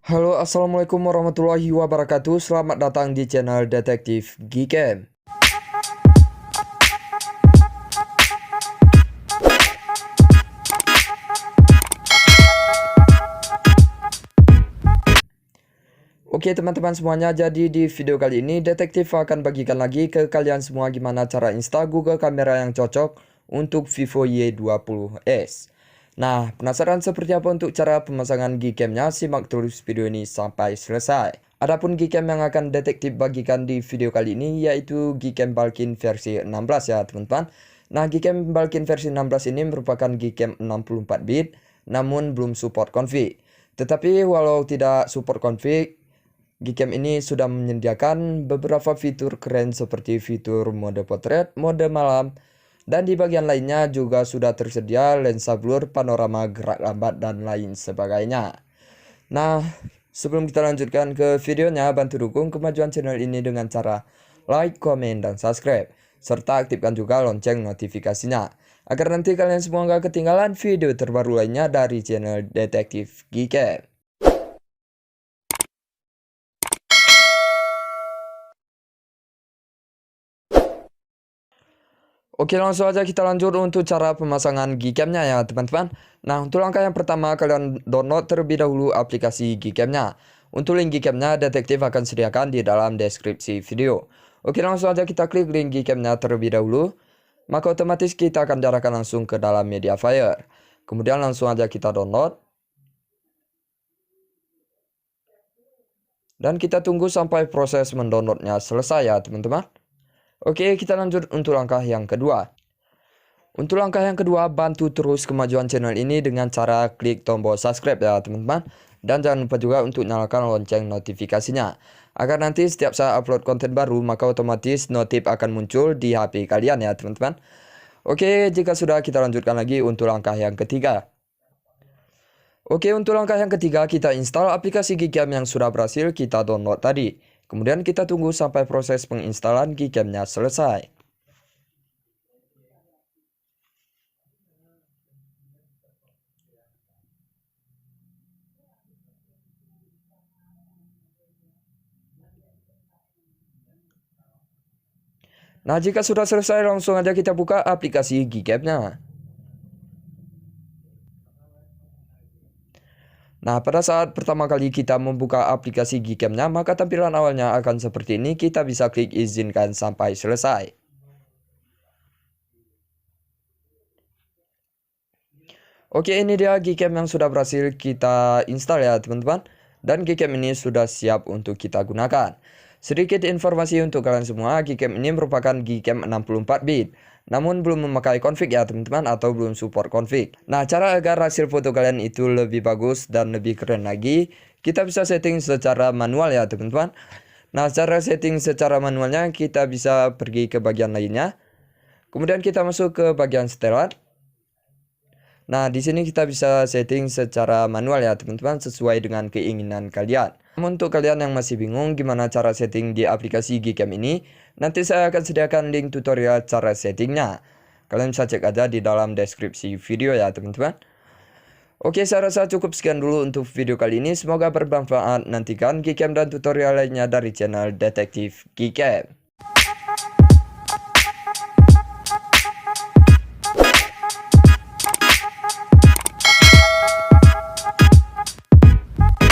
Halo, assalamualaikum warahmatullahi wabarakatuh. Selamat datang di channel Detektif Gikem. Oke teman-teman semuanya, jadi di video kali ini detektif akan bagikan lagi ke kalian semua gimana cara install Google Kamera yang cocok untuk Vivo Y20s. Nah, penasaran seperti apa untuk cara pemasangan Gcam-nya? Simak terus video ini sampai selesai. Adapun Gcam yang akan detektif bagikan di video kali ini yaitu Gcam Balkin versi 16 ya teman-teman. Nah, Gcam Balkin versi 16 ini merupakan Gcam 64 bit namun belum support config. Tetapi walau tidak support config, Gcam ini sudah menyediakan beberapa fitur keren seperti fitur mode potret, mode malam, dan di bagian lainnya juga sudah tersedia lensa blur, panorama gerak lambat, dan lain sebagainya. Nah, sebelum kita lanjutkan ke videonya, bantu dukung kemajuan channel ini dengan cara like, komen, dan subscribe. Serta aktifkan juga lonceng notifikasinya, agar nanti kalian semua gak ketinggalan video terbaru lainnya dari channel Detektif Gikem. Oke, langsung aja kita lanjut untuk cara pemasangan Gcam-nya ya teman-teman. Nah, untuk langkah yang pertama kalian download terlebih dahulu aplikasi Gcam-nya. Untuk link Gcam-nya detektif akan sediakan di dalam deskripsi video. Oke, langsung aja kita klik link Gcam-nya terlebih dahulu. Maka otomatis kita akan diarahkan langsung ke dalam media player. Kemudian langsung aja kita download. Dan kita tunggu sampai proses mendownloadnya selesai ya teman-teman. Oke, kita lanjut untuk langkah yang kedua. Untuk langkah yang kedua, bantu terus kemajuan channel ini dengan cara klik tombol subscribe ya teman-teman. Dan jangan lupa juga untuk nyalakan lonceng notifikasinya, agar nanti setiap saya upload konten baru, maka otomatis notif akan muncul di HP kalian ya teman-teman. Oke, jika sudah kita lanjutkan lagi untuk langkah yang ketiga. Oke, untuk langkah yang ketiga kita install aplikasi Gcam yang sudah berhasil kita download tadi. Kemudian kita tunggu sampai proses penginstalan Gcam-nya selesai. Nah, jika sudah selesai langsung aja kita buka aplikasi Gcam-nya. Nah, pada saat pertama kali kita membuka aplikasi Gcam-nya, maka tampilan awalnya akan seperti ini. Kita bisa klik izinkan sampai selesai. Oke, ini dia Gcam yang sudah berhasil kita install ya teman-teman. Dan Gcam ini sudah siap untuk kita gunakan. Sedikit informasi untuk kalian semua, Gcam ini merupakan Gcam 64 bit. Namun belum memakai config ya teman-teman, atau belum support config. Nah, cara agar hasil foto kalian itu lebih bagus dan lebih keren lagi, kita bisa setting secara manual ya teman-teman. Nah, cara setting secara manualnya kita bisa pergi ke bagian lainnya. Kemudian kita masuk ke bagian setelan. Nah, di sini kita bisa setting secara manual ya teman-teman, sesuai dengan keinginan kalian. Untuk kalian yang masih bingung gimana cara setting di aplikasi Gcam ini, nanti saya akan sediakan link tutorial cara settingnya. Kalian bisa cek aja di dalam deskripsi video ya teman-teman. Oke, saya rasa cukup sekian dulu untuk video kali ini. Semoga bermanfaat. Nantikan Gcam dan tutorial lainnya dari channel Detektif Gcam.